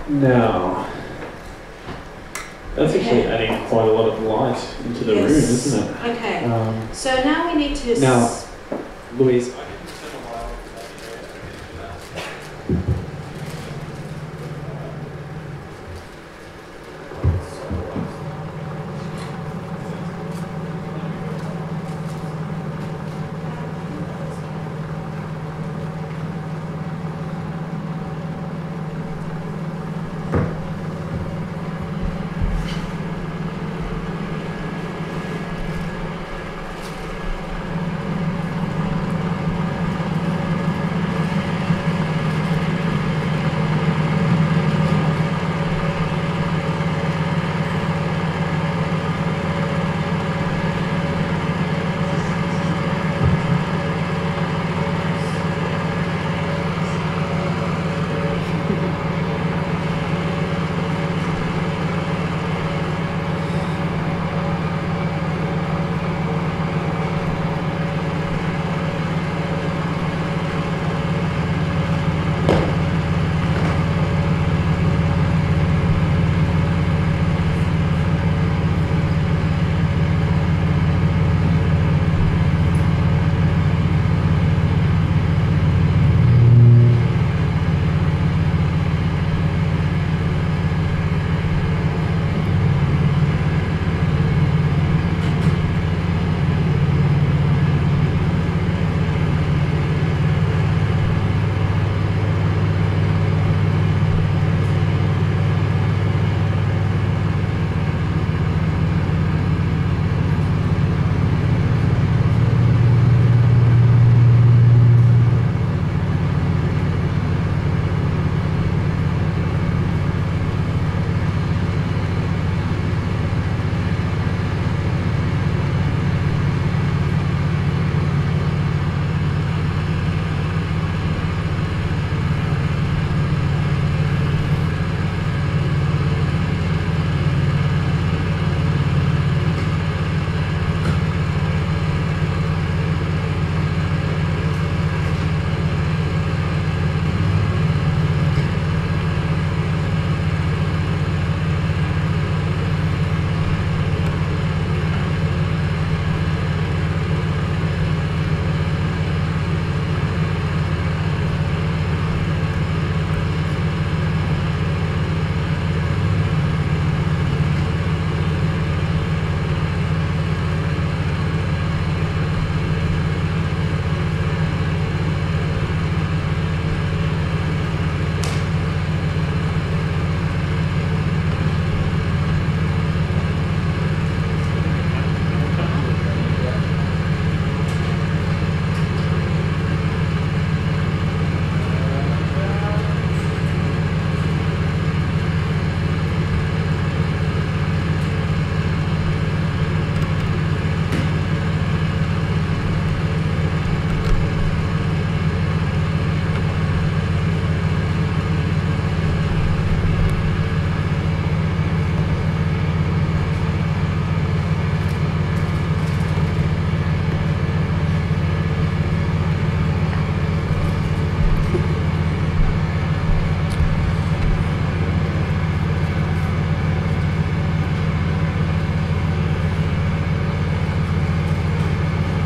Now, that's actually adding quite a lot of light into the room, isn't it? Okay. So now we need to... Now, Louise,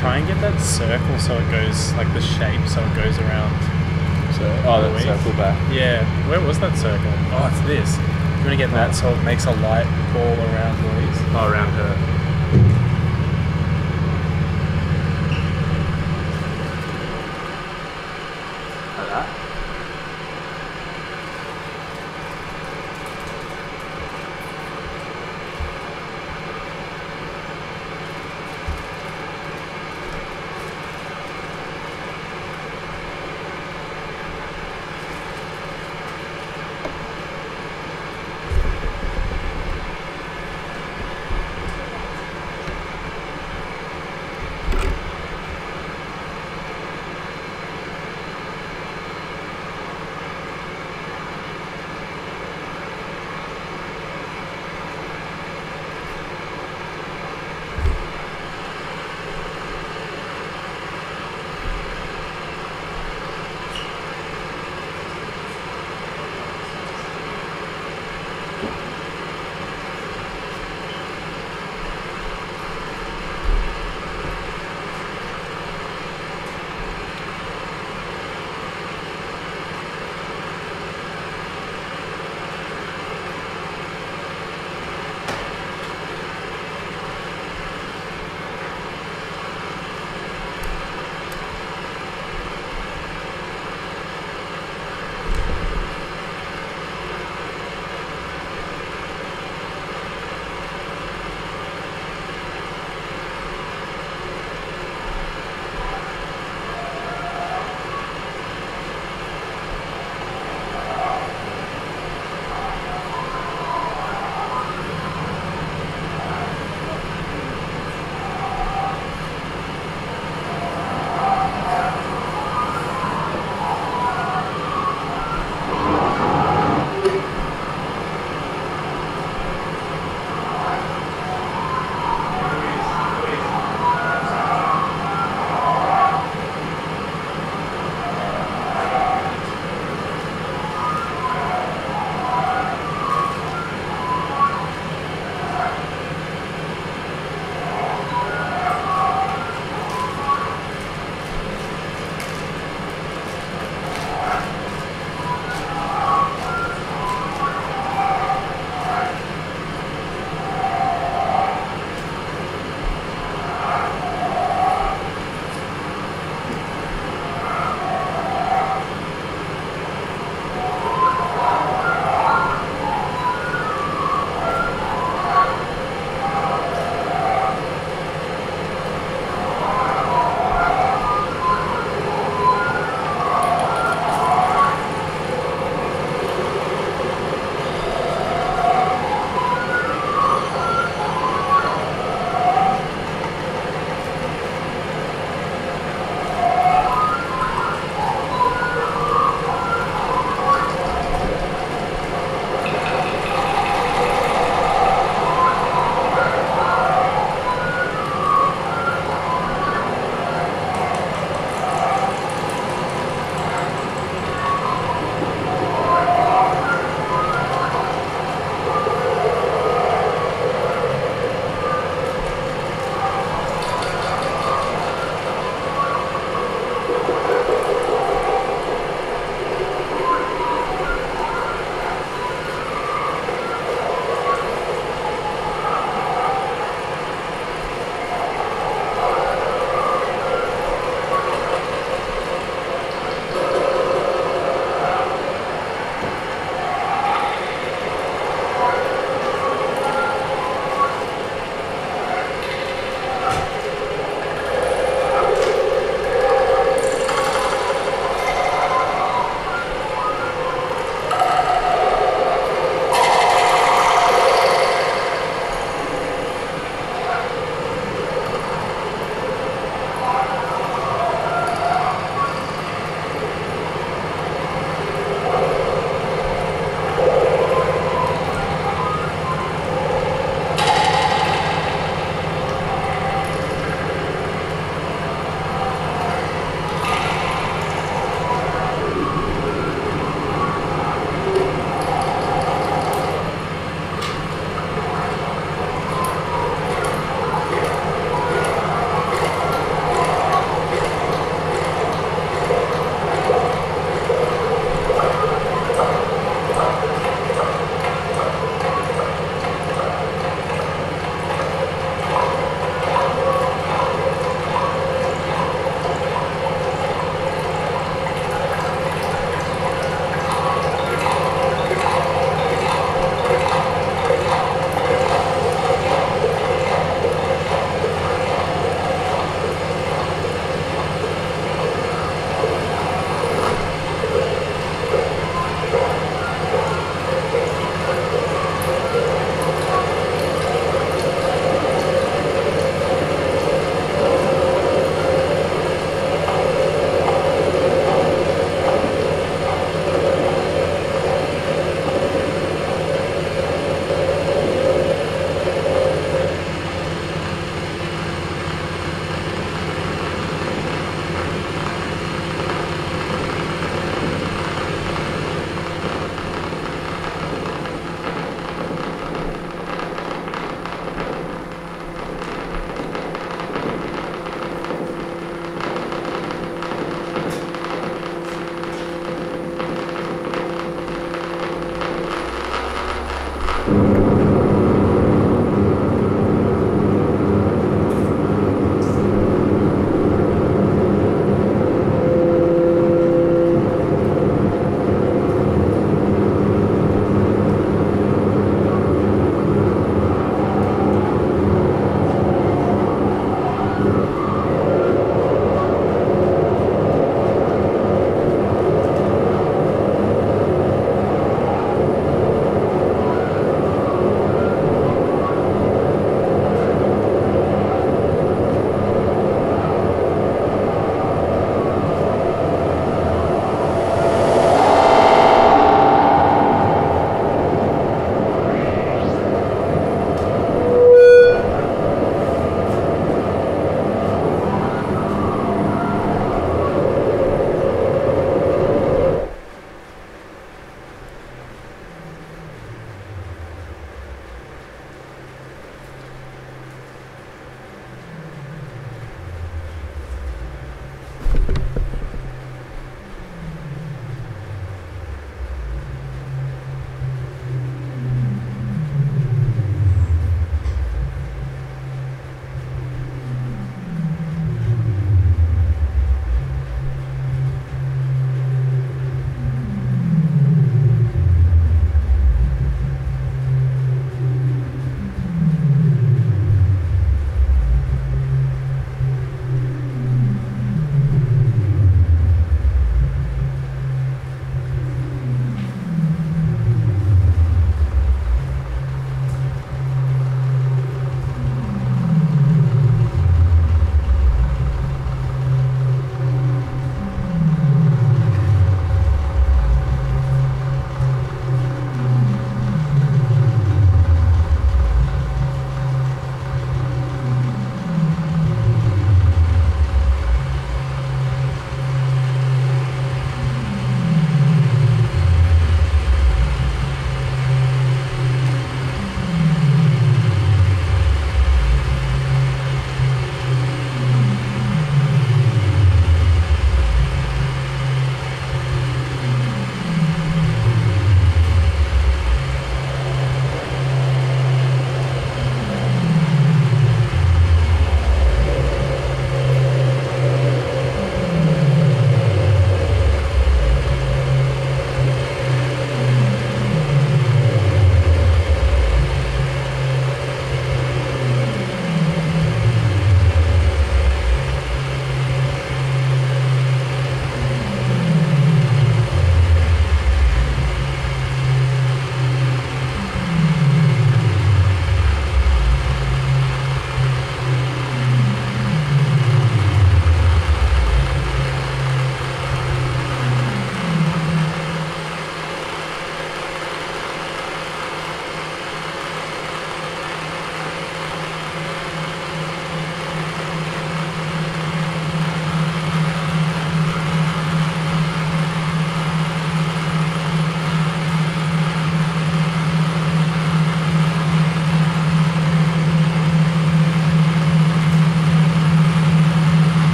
try and get that circle so it goes, like the shape, so it goes around. So, oh, that circle back. Yeah. Where was that circle? Oh, it's this. You want to get that so it makes a light ball around Louise? Oh, around her. Like that?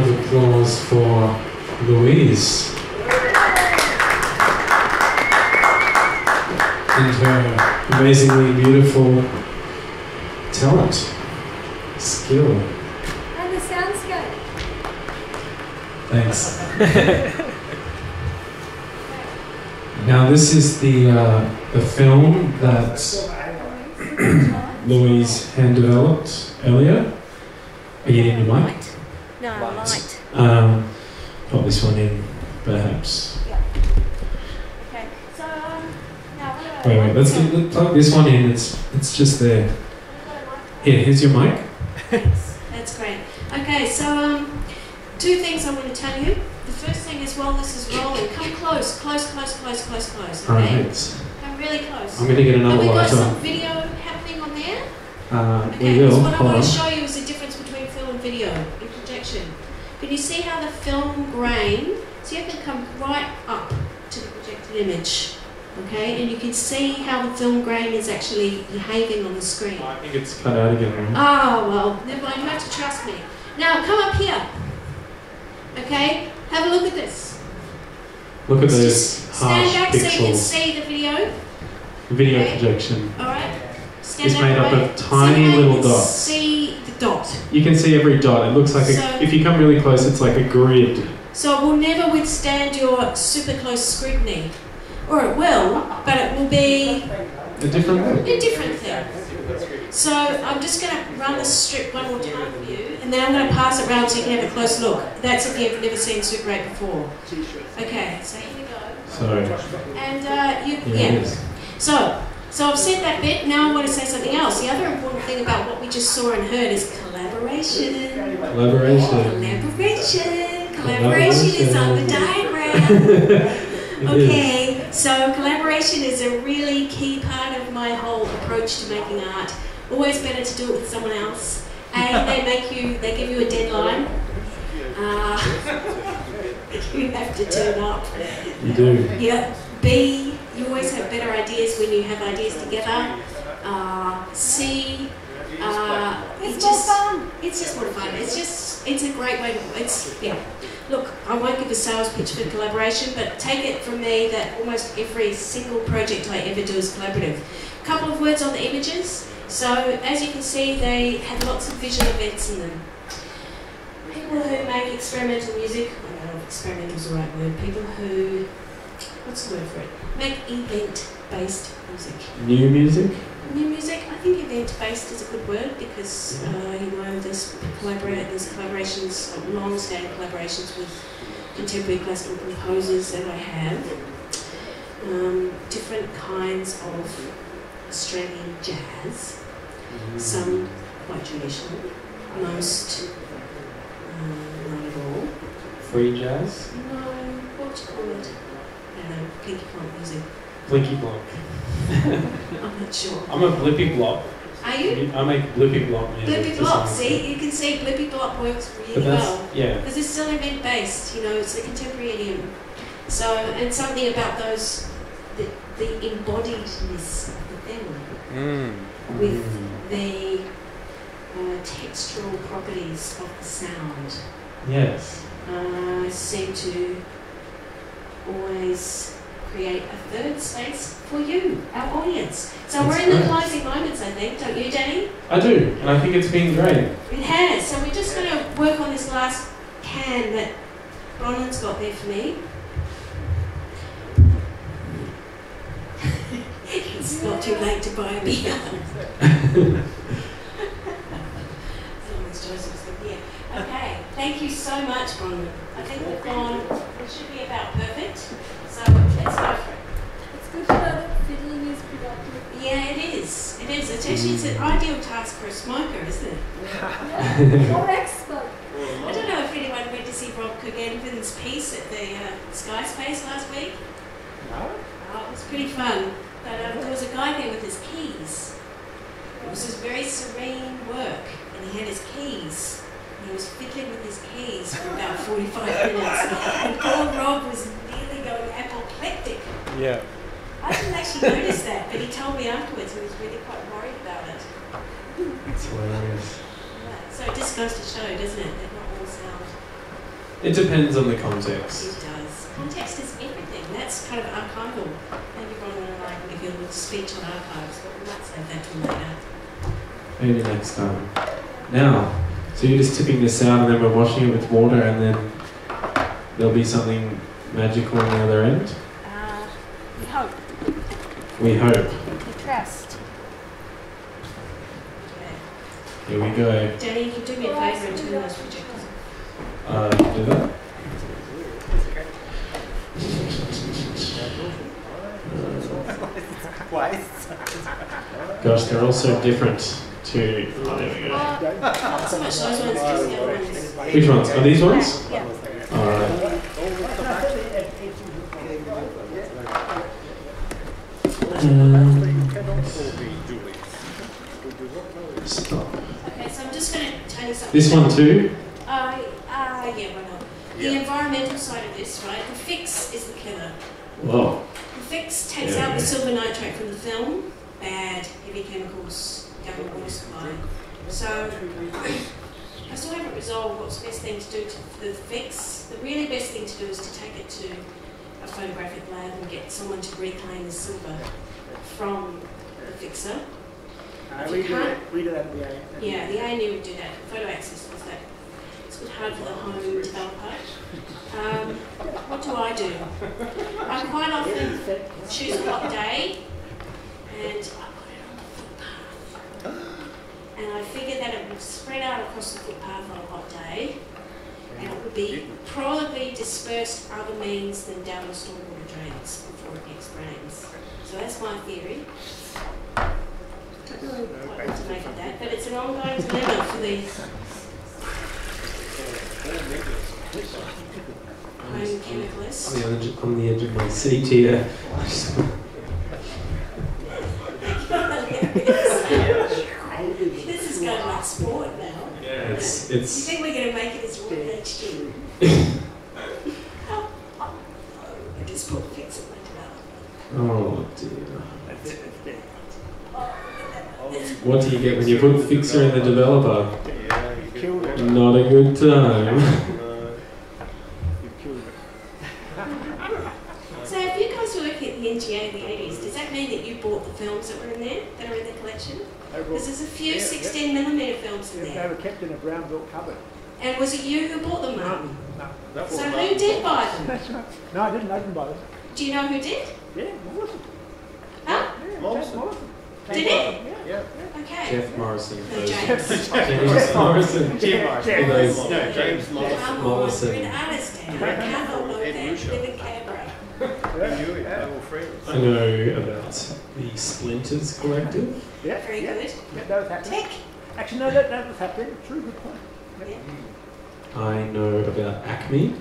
of applause for Louise and her amazingly beautiful talent, skill. And the soundscape. Thanks. Now this is the film that Louise hand developed earlier. Are you getting your mic? No, light. Pop this one in, perhaps. Yeah. Okay. So now Wait, let's plug this one in. It's just there. Here, here's your mic. Thanks. That's great. Okay, so two things I'm going to tell you. The first thing is while this is rolling, come close, close. Okay? Right. Come really close. I'm going to get another Have we got light some on. video happening on there? We Okay, will. so what I Hold want on. to show you is the difference between film and video in projection. Can you see how the film grain, so you have to come right up to the projected image, okay? And you can see how the film grain is actually behaving on the screen. I think it's cut out again. Right? Oh, well, never mind, you have to trust me. Now, come up here, okay? Have a look at this. Look at those Just stand harsh back so you can pixels. see the video. Video Okay. projection. Alright? Stand It's out made the up way. of tiny See how you little can dots. See the dot. You can see every dot. It looks like So- if you come really close, it's like a grid. So it will never withstand your super close scrutiny. Or it will, but it will be A different look. a different thing. So I'm just going to run the strip one more time for you, and then I'm going to pass it around so you can have a close look. That's if you've never seen Super 8 before. Okay, so here we go. Sorry. And Yeah, it is. So I've said that bit, now I want to say something else. The other important thing about what we just saw and heard is collaboration. Collaboration. Collaboration is on the diagram. Okay, so collaboration is a really key part of my whole approach to making art. Always better to do it with someone else. A, they give you a deadline. You have to turn up. You do. Yeah. B, you always have better ideas when you have ideas together. C, It's more fun. it's just more fun. It's a great way to, Look, I won't give a sales pitch for collaboration, but take it from me that almost every single project I ever do is collaborative. A couple of words on the images. So, as you can see, they have lots of visual events in them. People who make experimental music, I don't know if experimental is the right word, people who, what's the word for it? Make event-based music. New music? New music, I think event-based is a good word because there's collaborations, long-standing collaborations with contemporary classical composers that I have. Different kinds of Australian jazz, some quite traditional, most not at all. Free jazz? No, what do you call it? I don't know, blinky plonk music. Blinky block. I'm not sure. I'm a blippy block. Are you? I make blippy block music. Blippy to block, some see? extent. You can see Blippy block works really But that's, well. yeah. Because it's still event-based, it's a contemporary idiom. So, and something about those, the embodiedness of the thing with the textural properties of the sound Yes. seem to always create a third space for you, our audience. So That's we're in the great. closing moments, I think, don't you, Danny? I do, and I think it's been great. It has. So we're just going to work on this last can that Bronwyn's got there for me. It's not too late to buy a beer. Okay, thank you so much, Bronwyn. I think we've gone, it should be about perfect. So let's go for it. It's good to know that fiddling is productive. Yeah, it is. It is. It's an ideal task for a smoker, isn't it? Yeah. Or expert. I don't know if anyone went to see Rob Cogan's piece at the Sky Space last week. No? Oh, it was pretty fun. But there was a guy there with his keys. It was his very serene work, and he had his keys. And he was fiddling with his keys for about 45 minutes. And poor Rob was nearly going apoplectic. Yeah. I didn't actually notice that, but he told me afterwards he was really quite worried about it. It's hilarious. Yeah, so it just goes to show, doesn't it, that not all sound It depends on the context. It does. Context is everything. That's kind of archival. Maybe Ron and I can give you a little speech on archives, but we might save that till later. Maybe next time. Now, so you're just tipping this out and then we're washing it with water and then there'll be something magical on the other end? We hope. We hope. We trust. Okay. Here we go. Danny, you can do me a favour and turn those projectors off. Do that. Gosh, they're all so different to... Oh, there we go. Not so much those ones, just the other ones. Which ones? Are these ones? Yeah. Alright. Stop. Okay, so I'm just going to tell you something. This one too? Yeah, why not? The environmental side of this, right? The fix is the killer. Whoa. The fix takes out the silver nitrate from the film. Bad, heavy chemicals, government water supply. So, I still haven't resolved what's the best thing to do for the fix. The really best thing to do is to take it to a photographic lab and get someone to reclaim the silver from the fixer. We do that at the A. Yeah, the A&E would do that. Photo access does that. It's a bit hard for the home developer. What do? I quite often choose a hot day and I put it on the footpath. And I figure that it would spread out across the footpath on a hot day and it would be probably dispersed other means than down the stormwater drains before it gets rains. So that's my theory. I don't really quite want to make it that, but it's an ongoing dilemma for these home chemicalists. On the edge of my seat here. This is going like sport now. Yeah, it's. Do you think we're going to make it as raw HD? I just put fix it like that. Oh dear. What do you get when you put fixer in the developer? Not a good time. So if you guys were working at the NGA in the 80s, does that mean that you bought the films that were in there, that are in the collection? Because there's a few 16mm films in They there. were kept in a brown belt cupboard. And was it you who bought them, Martin? No. So who did buy them? That's right. No, I didn't open by them. Do you know who did? Yeah, Morrison. Huh? Yeah, Morrison. Did it? Yeah. Okay. Jeff Morrison. No, Those- James. James Morrison. James. James Come on, Morrison. you're an artist now. I can't know that. Live in Canberra. I know about the Splinters Collective. Yeah, Very good. Yeah, that was happening. Tick. Actually, no, that was happening. True, good point. Yeah. I know about Acme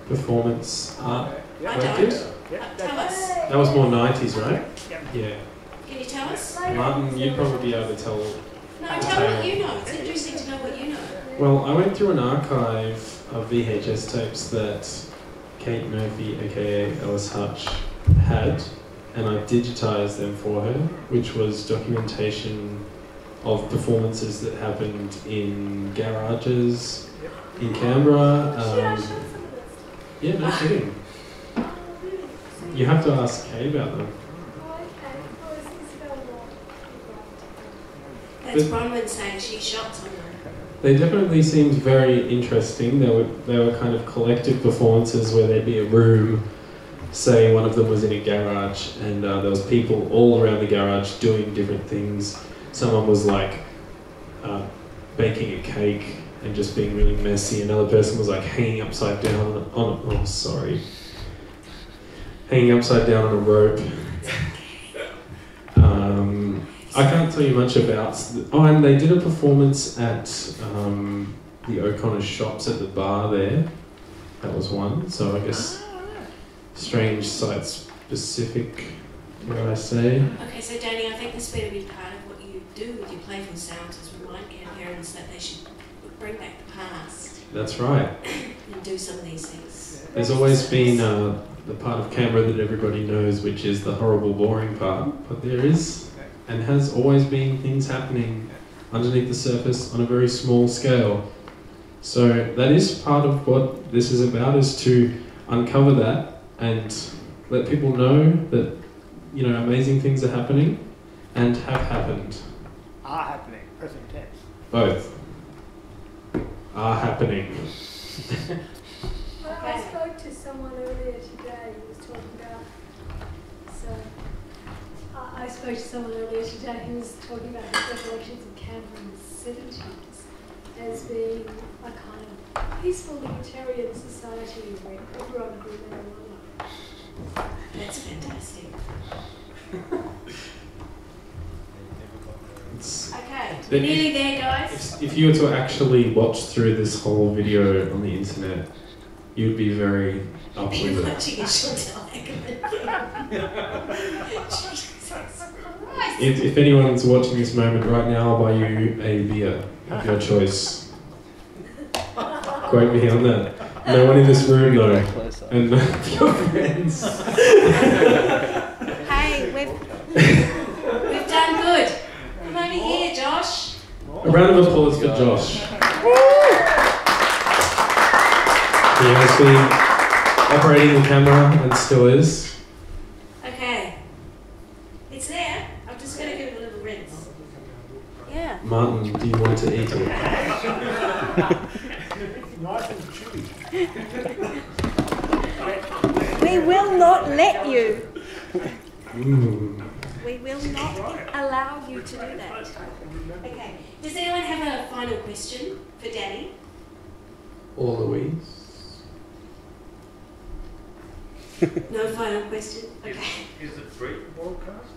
Performance Art I Collective. don't. Tell us. That was more 90s, right? Yeah. Can you tell us? Martin, you'd probably be able to tell. No, tell what you know. It's interesting to know what you know. Well, I went through an archive of VHS tapes that Kate Murphy, aka Alice Hutch, had, and I digitized them for her, which was documentation of performances that happened in garages in Canberra. Yeah, no kidding. You have to ask Kate about them. That's Bronwyn saying she shot someone. They definitely seemed very interesting. They were kind of collective performances where there'd be a room, say one of them was in a garage, and there was people all around the garage doing different things. Someone was like baking a cake and just being really messy. Another person was like hanging upside down hanging upside down on a rope. I can't tell you much about... Oh, and they did a performance at the O'Connor's Shops at the bar there. That was one. So I guess strange site specific, dare I say. Okay, so Danny, I think this better be part of what you do with your Playful sounds is remind parents that they should bring back the past That's right. and do some of these things. There's always been the part of Canberra that everybody knows, which is the horrible, boring part. But there is... and has always been things happening underneath the surface on a very small scale. So that is part of what this is about, is to uncover that and let people know that, you know, amazing things are happening and have happened. Are happening, present tense. Both are happening. Well, I spoke to someone earlier today who was talking about, I spoke to someone earlier today who was talking about the recollections of Canberra in the 70s as being a kind of peaceful libertarian society where everyone grew marijuana. That's fantastic. Okay, we're nearly there, guys. If you were to actually watch through this whole video on the internet, you'd be very up with it. Watching a Chantal Ackerman film. Jesus Christ. If anyone's watching this moment right now, I'll buy you a beer of your choice. Quote me on that. No one in this room though, and none of your friends. Hey, we've done good. Come over here, Josh. A round of applause for Josh. He has been operating the camera and still is. Okay. It's there. I'm just going to give it a little rinse. yeah. Martin, do you want to eat it? Nice and chewy. We will not let you. Mm. We will not allow you to do that. Okay. Does anyone have a final question for Danny? Or Louise? No final question? Okay. Is it free broadcast?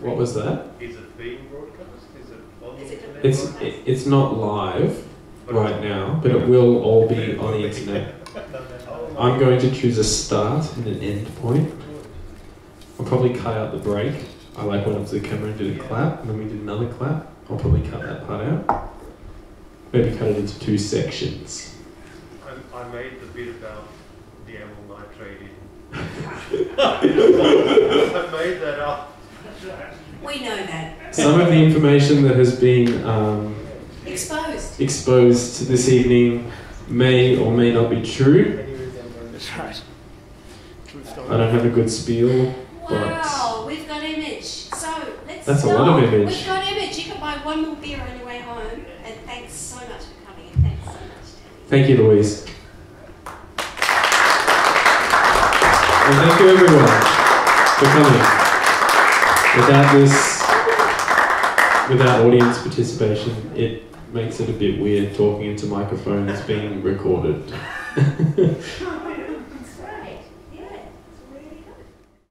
What was that? Is it being broadcast? Is it on the internet? It's not live right now, but it will all be on the internet. I'm going to choose a start and an end point. I'll probably cut out the break. I like went up to the camera and did a clap, and then we did another clap. I'll probably cut that part out. Maybe cut it into 2 sections. I made the bit about the amyl nitrate in. I made that up. We know that. Some of the information that has been Exposed this evening may or may not be true. That's right. I don't have a good spiel, Wow, we've got image. So let's That's a start. lot of image. We've got image. You can buy one more beer on your way home. And thanks so much for coming. And thanks so much, Danny. Thank you, Louise. And thank you, everyone, for coming. Without audience participation, it makes it a bit weird talking into microphones being recorded.